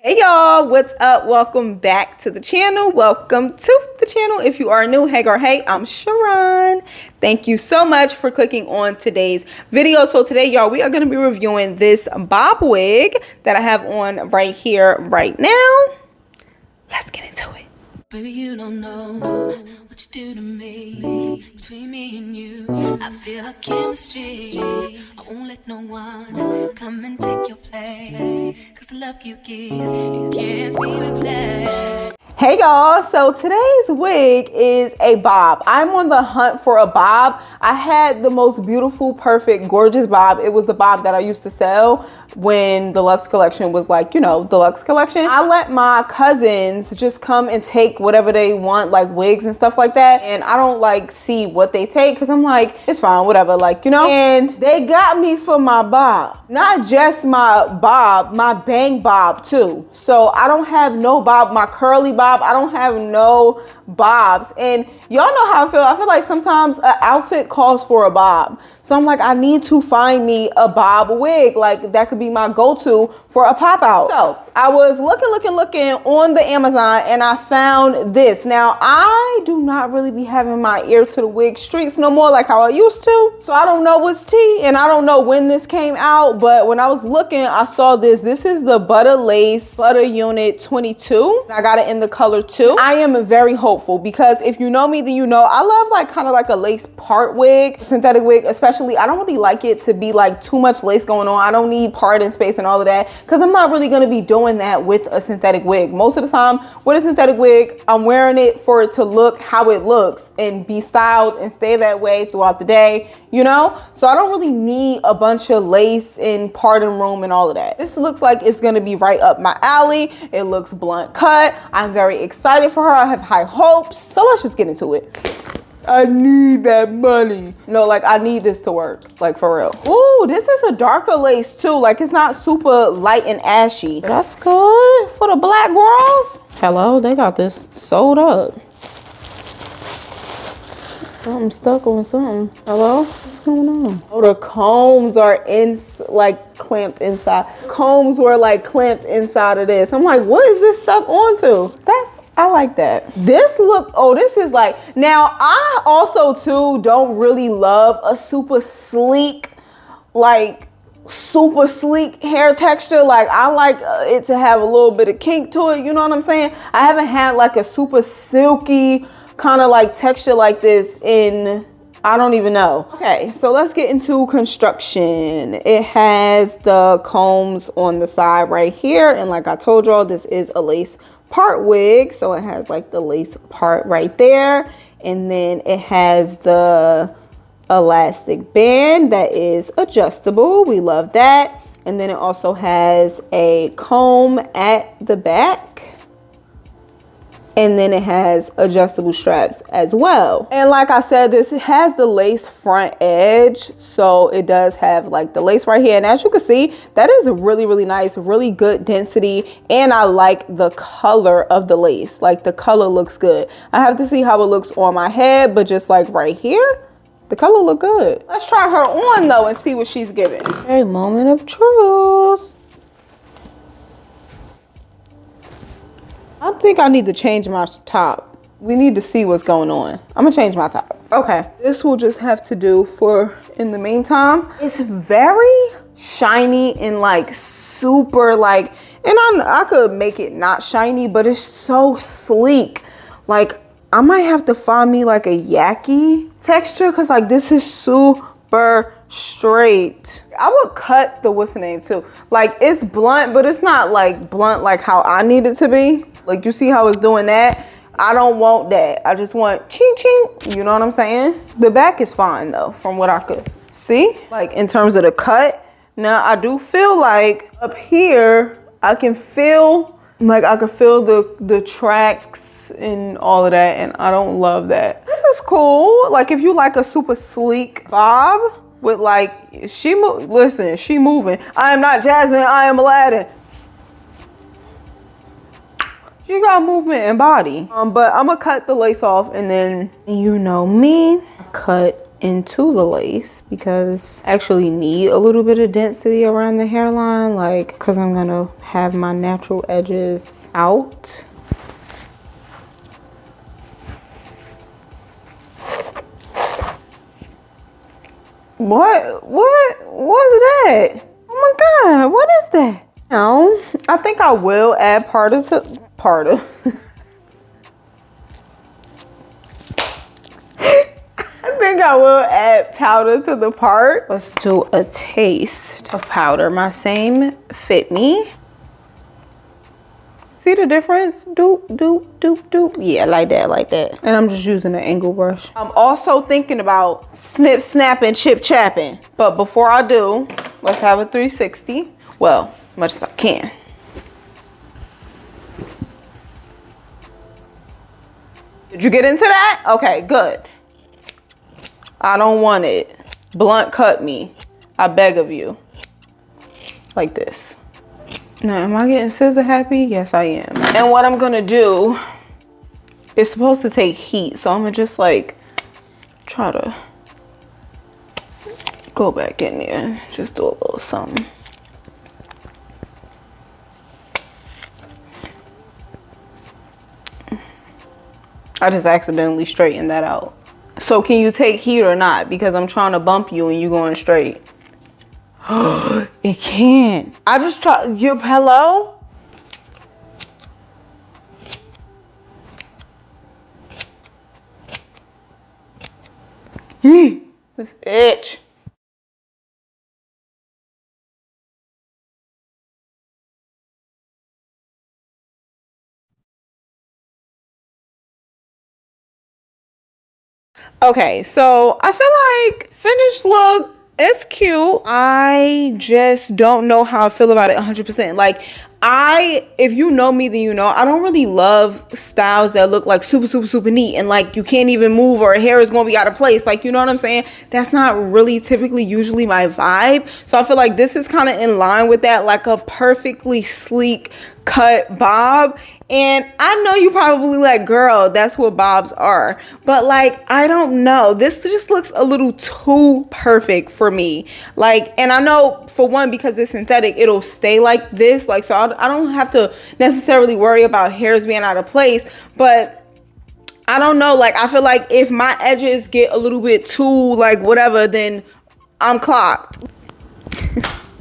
Hey y'all, what's up? Welcome back to the channel. Welcome to the channel. If you are new, hey girl, hey, I'm Sharron. Thank you so much for clicking on today's video. So today, y'all, we are going to be reviewing this bob wig that I have on right here, right now. Let's get into it. Baby, you don't know what you do to me. Between me and you, I feel like chemistry. I won't let no one come and take your place. Cause the love you give, it can't be replaced. Hey y'all, so today's wig is a bob. I'm on the hunt for a bob. I had the most beautiful, perfect, gorgeous bob. It was the bob that I used to sell when the Luxe collection was like, you know, the Luxe collection. I let my cousins just come and take whatever they want, like wigs and stuff like that. And I don't like see what they take because I'm like, it's fine, whatever, like, you know. And they got me for my bob. Not just my bob, my bang bob too. So I don't have no bob, my curly bob. I don't have no bobs. And y'all know how I feel. I feel like sometimes an outfit calls for a bob. So I'm like, I need to find me a bob wig. Like that could be my go-to for a pop out. So I was looking on the Amazon and I found this. Now I do not really be having my ear to the wig streets no more like how I used to. So I don't know what's tea and I don't know when this came out, but when I was looking, I saw this. This is the Butter Lace Butter Unit 22. I got it in the color 2. I am very hopeful because if you know me, then you know I love like kind of like a lace part wig, synthetic wig especially. I don't really like it to be like too much lace going on. I don't need parting space and all of that because I'm not really going to be doing that with a synthetic wig. Most of the time with a synthetic wig, I'm wearing it for it to look how it looks and be styled and stay that way throughout the day, you know? So I don't really need a bunch of lace and parting room and all of that. This looks like it's going to be right up my alley. It looks blunt cut. I'm very excited for her. I have high hopes. So let's just get into it. I need that money. No, like I need this to work, like for real. Ooh, this is a darker lace too. Like it's not super light and ashy. That's good for the black girls. Hello, they got this sold up. Something stuck on something. Hello, what's going on? Oh, the combs are like clamped inside. Combs were like clamped inside of this. I'm like, what is this stuck onto? I like that. This look, oh, this is like, now I also too don't really love a super sleek hair texture. Like I like it to have a little bit of kink to it. You know what I'm saying? I haven't had like a super silky kind of like texture like this in, I don't even know. Okay, so let's get into construction. It has the combs on the side right here. And like I told y'all, this is a lace part wig, so it has like the lace part right there, and then it has the elastic band that is adjustable. We love that. And then it also has a comb at the back, and then it has adjustable straps as well. And like I said, this has the lace front edge, so it does have like the lace right here. And as you can see, that is really nice, really good density. And I like the color of the lace. Like the color looks good. I have to see how it looks on my head, but just like right here, the color look good. Let's try her on though and see what she's giving. Okay, moment of truth. I think I need to change my top. We need to see what's going on. I'm gonna change my top. Okay, this will just have to do for in the meantime. It's very shiny and like super like, and I could make it not shiny, but it's so sleek. Like I might have to find me like a yaki texture because like this is super straight. I would cut the what's the name too. Like it's blunt, but it's not like blunt like how I need it to be. Like you see how it's doing that? I don't want that. I just want ching ching. You know what I'm saying? The back is fine though, from what I could see. Like in terms of the cut. Now I do feel like up here, I can feel like I could feel the tracks and all of that, and I don't love that. This is cool. Like if you like a super sleek bob with like, listen, she moving. I am not Jasmine, I am Aladdin. She got movement and body. But I'm gonna cut the lace off and then, you know me, cut into the lace because I actually need a little bit of density around the hairline, like because I'm gonna have my natural edges out. What was that? Oh my God, what is that? No, I think I will add part of I think I will add powder to the part. Let's do a taste of powder. My same fit me. See the difference? Doop, doop, doop, doop. Yeah, like that, like that. And I'm just using an angle brush. I'm also thinking about snip, snapping, chip, chapping. But before I do, let's have a 360. Well, as much as I can. Did you get into that? Okay, good. I don't want it. Blunt cut me. I beg of you. Like this. Now, am I getting scissor happy? Yes, I am. And what I'm gonna do, it's supposed to take heat, so I'm gonna just like try to go back in there. Just do a little something. I just accidentally straightened that out. So can you take heat or not? Because I'm trying to bump you and you going straight. It can't. I just tried. Hello? This itch. Okay, so I feel like finished look, it's cute. I just don't know how I feel about it 100%. Like, if you know me, then you know, I don't really love styles that look like super, super, super neat and like you can't even move or hair is gonna be out of place. Like, you know what I'm saying? That's not really typically usually my vibe. So I feel like this is kind of in line with that, like a perfectly sleek cut bob. And I know you probably like, girl, that's what bobs are. But like, I don't know. This just looks a little too perfect for me. Like, and I know for one, because it's synthetic, it'll stay like this. Like, so I don't have to necessarily worry about hairs being out of place. But I don't know. Like, I feel like if my edges get a little bit too like whatever, then I'm clocked.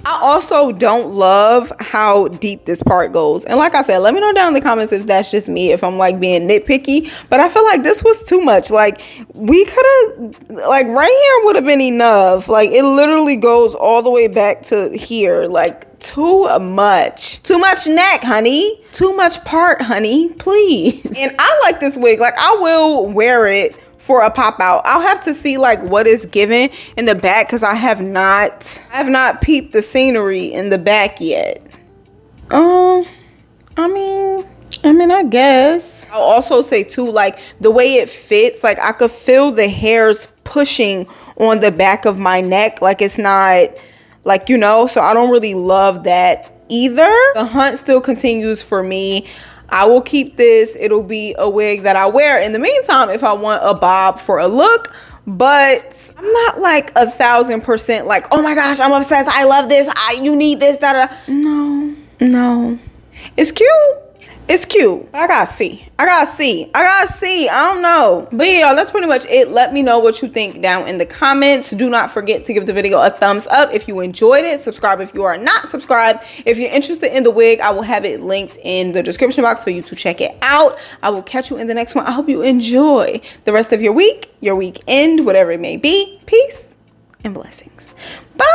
I also don't love how deep this part goes. And like I said, let me know down in the comments if that's just me, if I'm like being nitpicky. But I feel like this was too much. Like, we could have, like, right here would have been enough. Like, it literally goes all the way back to here. Like, too much. Too much neck, honey. Too much part, honey. Please. And I like this wig. Like, I will wear it for a pop out. I'll have to see like what is given in the back because I have not peeped the scenery in the back yet. I mean, I guess. I'll also say too, like the way it fits, like I could feel the hairs pushing on the back of my neck. Like it's not like, you know, so I don't really love that either. The hunt still continues for me. I will keep this. It'll be a wig that I wear in the meantime if I want a bob for a look. But I'm not like 1,000% like, oh my gosh, I'm obsessed. I love this. You need this. No. It's cute. It's cute. I gotta see. I don't know. But yeah, that's pretty much it. Let me know what you think down in the comments. Do not forget to give the video a thumbs up if you enjoyed it. Subscribe if you are not subscribed. If you're interested in the wig, I will have it linked in the description box for you to check it out. I will catch you in the next one. I hope you enjoy the rest of your week, your weekend, whatever it may be. Peace and blessings. Bye.